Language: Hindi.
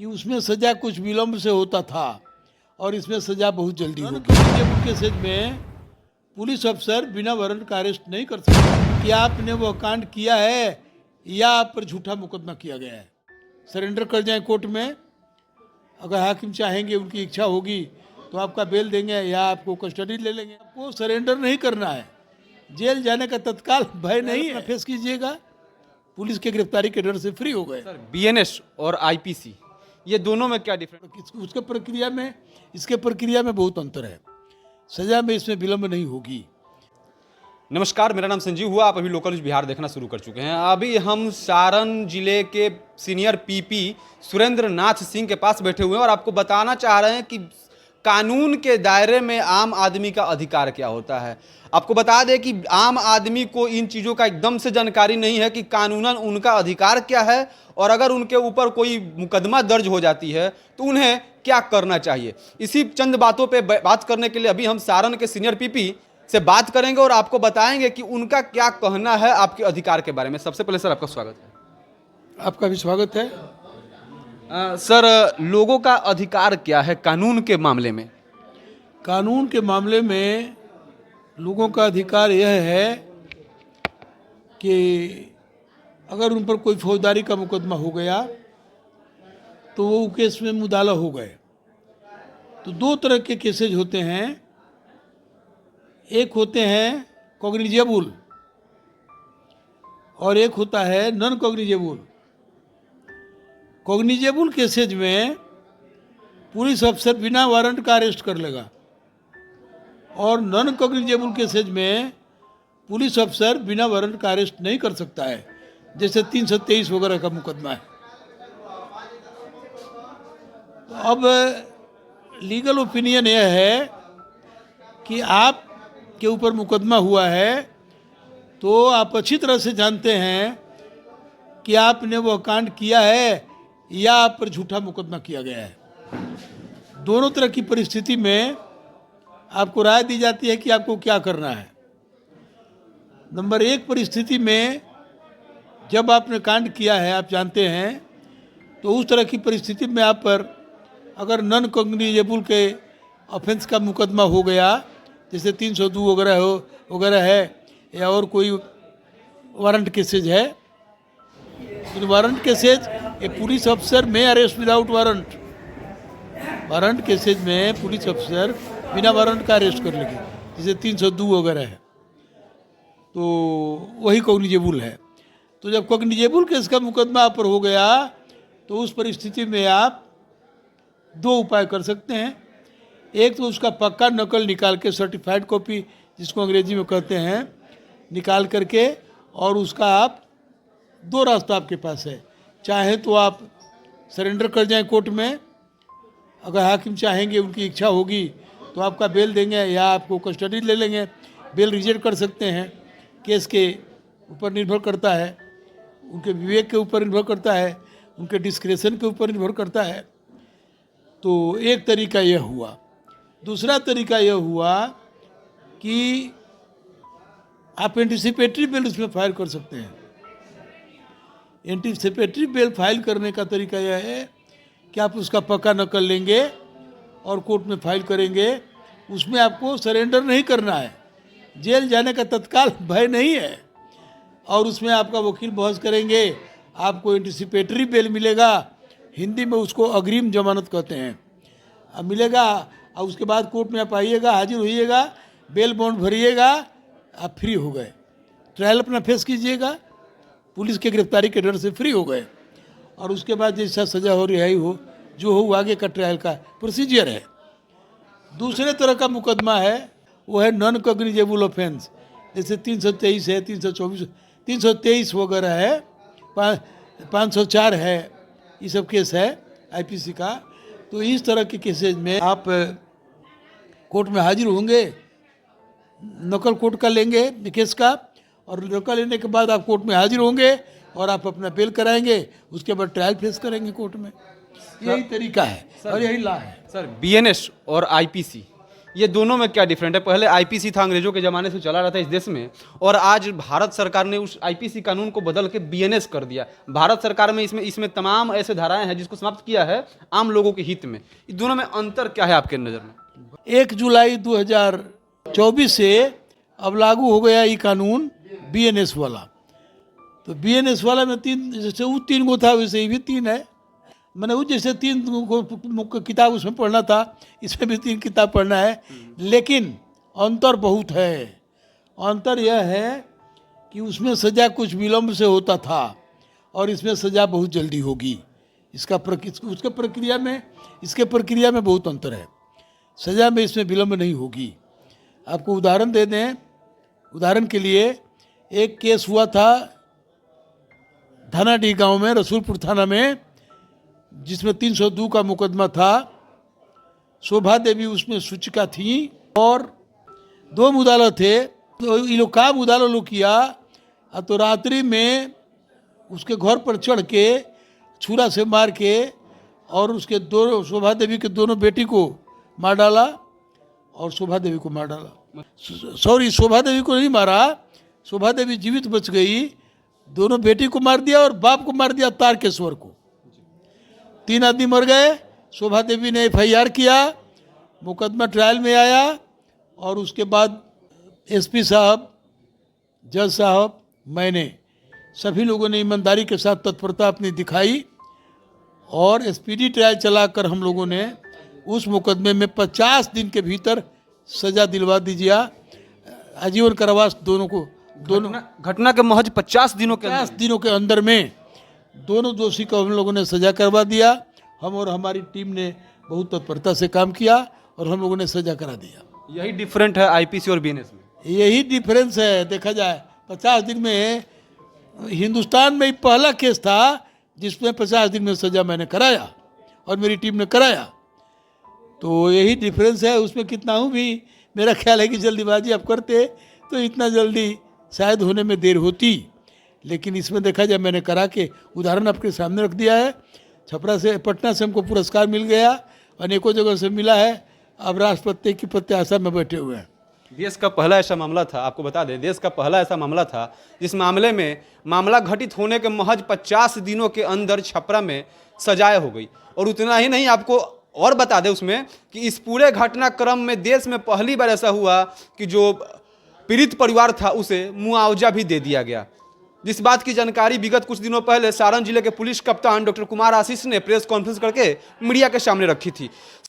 कि उसमें सज़ा कुछ विलम्ब से होता था और इसमें सज़ा बहुत जल्दी होगी। के केसेज में पुलिस अफसर बिना वारंट का अरेस्ट नहीं कर सकते कि आपने वह कांड किया है या आप पर झूठा मुकदमा किया गया है। सरेंडर कर जाएं कोर्ट में, अगर हाकिम चाहेंगे, उनकी इच्छा होगी तो आपका बेल देंगे या आपको कस्टडी ले लेंगे। आपको सरेंडर नहीं करना है, जेल जाने का तत्काल भय नहीं है। फेस कीजिएगा, पुलिस के गिरफ्तारी के डर से फ्री हो गए। सर बीएनएस और आईपीसी ये दोनों में क्या डिफरेंस? उसके प्रक्रिया में इसके प्रक्रिया में बहुत अंतर है। सजा में इसमें विलम्ब नहीं होगी। नमस्कार, मेरा नाम संजीव हुआ। आप अभी लोकल न्यूज बिहार देखना शुरू कर चुके हैं। अभी हम सारण जिले के सीनियर पीपी सुरेंद्र नाथ सिंह के पास बैठे हुए हैं और आपको बताना चाह रहे हैं कि कानून के दायरे में आम आदमी का अधिकार क्या होता है। आपको बता दें कि आम आदमी को इन चीज़ों का एकदम से जानकारी नहीं है कि कानूनन उनका अधिकार क्या है और अगर उनके ऊपर कोई मुकदमा दर्ज हो जाती है तो उन्हें क्या करना चाहिए। इसी चंद बातों पे बात करने के लिए अभी हम सारण के सीनियर पीपी से बात करेंगे और आपको बताएंगे कि उनका क्या कहना है आपके अधिकार के बारे में। सबसे पहले सर आपका स्वागत है। आपका भी स्वागत है। सर, लोगों का अधिकार क्या है कानून के मामले में? कानून के मामले में लोगों का अधिकार यह है कि अगर उन पर कोई फौजदारी का मुकदमा हो गया तो वो केस में मुदाला हो गए। तो दो तरह के केसेज होते हैं। एक होते हैं कॉग्निजेबल और एक होता है नॉन कॉग्निजेबल। कॉग्निजेबल केसेज में पुलिस अफसर बिना वारंट का अरेस्ट कर लेगा और नॉन कॉग्निजेबल केसेज में पुलिस अफसर बिना वारंट का अरेस्ट नहीं कर सकता है, जैसे 323 वगैरह का मुकदमा है। तो अब लीगल ओपिनियन यह है कि आप के ऊपर मुकदमा हुआ है तो आप अच्छी तरह से जानते हैं कि आपने वह कांड किया है या आप पर झूठा मुकदमा किया गया है। दोनों तरह की परिस्थिति में आपको राय दी जाती है कि आपको क्या करना है। नंबर एक परिस्थिति में जब आपने कांड किया है, आप जानते हैं, तो उस तरह की परिस्थिति में आप पर अगर नॉन कॉग्निजेबल के ऑफेंस का मुकदमा हो गया, जैसे 302 वगैरह है या और कोई वारंट केसेज है, तो वारंट केसेज ए पुलिस अफसर में arrest without warrant. Warrant cases में पुलिस अफसर बिना वारंट का अरेस्ट कर लेगी, जैसे 302 वगैरह है, तो वही कॉग्निजेबल है। तो जब कॉग्निजेबल केस का मुकदमा आप पर हो गया तो उस परिस्थिति में आप दो उपाय कर सकते हैं। एक तो उसका पक्का नकल निकाल के, सर्टिफाइड कॉपी जिसको अंग्रेजी में कहते हैं, निकाल करके, और उसका आप दो रास्ता आपके पास है। चाहे तो आप सरेंडर कर जाएं कोर्ट में, अगर हाकिम चाहेंगे, उनकी इच्छा होगी तो आपका बेल देंगे या आपको कस्टडी ले लेंगे। बेल रिजेक्ट कर सकते हैं, केस के ऊपर निर्भर करता है, उनके विवेक के ऊपर निर्भर करता है, उनके डिस्क्रेशन के ऊपर निर्भर करता है। तो एक तरीका यह हुआ। दूसरा तरीका यह हुआ कि आप एंटीसिपेटरी बेल उसमें फाइल कर सकते हैं। एंटीसिपेटरी बेल फाइल करने का तरीका यह है कि आप उसका पक्का नकल लेंगे और कोर्ट में फाइल करेंगे। उसमें आपको सरेंडर नहीं करना है, जेल जाने का तत्काल भय नहीं है, और उसमें आपका वकील बहस करेंगे, आपको एंटीसिपेटरी बेल मिलेगा। हिंदी में उसको अग्रिम जमानत कहते हैं। अब मिलेगा और उसके बाद कोर्ट में आप आइएगा, हाजिर होइएगा, बेल बॉन्ड भरिएगा, आप फ्री हो गए। ट्रायल अपना फेस कीजिएगा, पुलिस के गिरफ्तारी के डर से फ्री हो गए, और उसके बाद जैसा सज़ा हो, रिहाई हो, जो हो, आगे का ट्रायल का प्रोसीजर है। दूसरे तरह का मुकदमा है, वो है नॉन कॉग्निजेबल ऑफेंस, जैसे 323 है, 324, 323 वगैरह है, 504 है, ये सब केस है आईपीसी का। तो इस तरह के केसेज में आप कोर्ट में हाजिर होंगे, नकल कोर्ट का लेंगे केस का, और नकल लेने के बाद आप कोर्ट में हाजिर होंगे और आप अपना बेल कराएंगे, उसके बाद ट्रायल फेस करेंगे कोर्ट में। यही तरीका है और यही ला है। सर बीएनएस और आईपीसी ये दोनों में क्या डिफरेंट है? पहले आईपीसी था, अंग्रेजों के ज़माने से चला रहा था इस देश में, और आज भारत सरकार ने उस आईपीसी कानून को बदल के बीएनएस कर दिया। भारत सरकार में इसमें तमाम ऐसे धाराएं हैं जिसको समाप्त किया है आम लोगों के हित में। इस दोनों में अंतर क्या है आपके नज़र में? 1 जुलाई 2024 से अब लागू हो गया ये कानून बीएनएस वाला। तो बीएनएस वाला में 3, जैसे वो 3 गो था वैसे ये भी 3 है। मैंने वो जैसे 3 गो किताब उसमें पढ़ना था, इसमें भी 3 किताब पढ़ना है। लेकिन अंतर बहुत है। अंतर यह है कि उसमें सज़ा कुछ विलम्ब से होता था और इसमें सज़ा बहुत जल्दी होगी। इसके प्रक्रिया में बहुत अंतर है। सज़ा में इसमें विलम्ब नहीं होगी। आपको उदाहरण दे दें, उदाहरण के लिए एक केस हुआ था धानाडीह गांव में, रसूलपुर थाना में, जिसमें 302 का मुकदमा था। शोभा देवी उसमें सूचिका थी और 2 मुदाला थे। तो ये लोग काम मुदाला लोग किया, तो रात्रि में उसके घर पर चढ़ के छुरा से मार के और उसके शोभा देवी के दोनों बेटी को मार डाला और शोभा देवी को मार डाला। सॉरी, शोभा देवी को नहीं मारा, शोभा देवी जीवित बच गई। दोनों बेटी को मार दिया और बाप को मार दिया, तारकेश्वर को। 3 आदमी मर गए। शोभा देवी ने FIR किया, मुकदमा ट्रायल में आया और उसके बाद SP साहब, जज साहब, मैंने, सभी लोगों ने ईमानदारी के साथ तत्परता अपनी दिखाई और SPD ट्रायल चलाकर हम लोगों ने उस मुकदमे में 50 दिन के भीतर सज़ा दिलवा दीजिए, आजीवन कारावास दोनों को। घटना के महज 50 दिनों के अंदर में दोनों दोषी को हम लोगों ने सज़ा करवा दिया। हम और हमारी टीम ने बहुत तत्परता से काम किया और हम लोगों ने सज़ा करा दिया। यही डिफरेंट है आईपीसी और बीएनएस में, यही डिफरेंस है। देखा जाए 50 दिन में, हिंदुस्तान में ही पहला केस था जिसमें 50 दिन में सज़ा मैंने कराया और मेरी टीम ने कराया। तो यही डिफरेंस है। उसमें कितना हूँ भी, मेरा ख्याल है कि जल्दीबाजी आप करते तो इतना जल्दी शायद होने में देर होती, लेकिन इसमें देखा जाए मैंने करा के उदाहरण आपके सामने रख दिया है। छपरा से, पटना से हमको पुरस्कार मिल गया, अनेकों जगह से मिला है। अब राष्ट्रपति की प्रत्याशा में बैठे हुए हैं। देश का पहला ऐसा मामला था, आपको बता दें, देश का पहला ऐसा मामला था जिस मामले में मामला घटित होने के महज 50 दिनों के अंदर छपरा में सजाएं हो गई। और उतना ही नहीं, आपको और बता दें उसमें कि इस पूरे घटनाक्रम में देश में पहली बार ऐसा हुआ कि जो पीड़ित परिवार था उसे मुआवजा भी दे दिया गया। जिस बात की जानकारी विगत कुछ दिनों पहले सारण जिले के पुलिस कप्तान डॉक्टर कुमार आशीष ने प्रेस कॉन्फ्रेंस करके मीडिया के सामने रखी थी।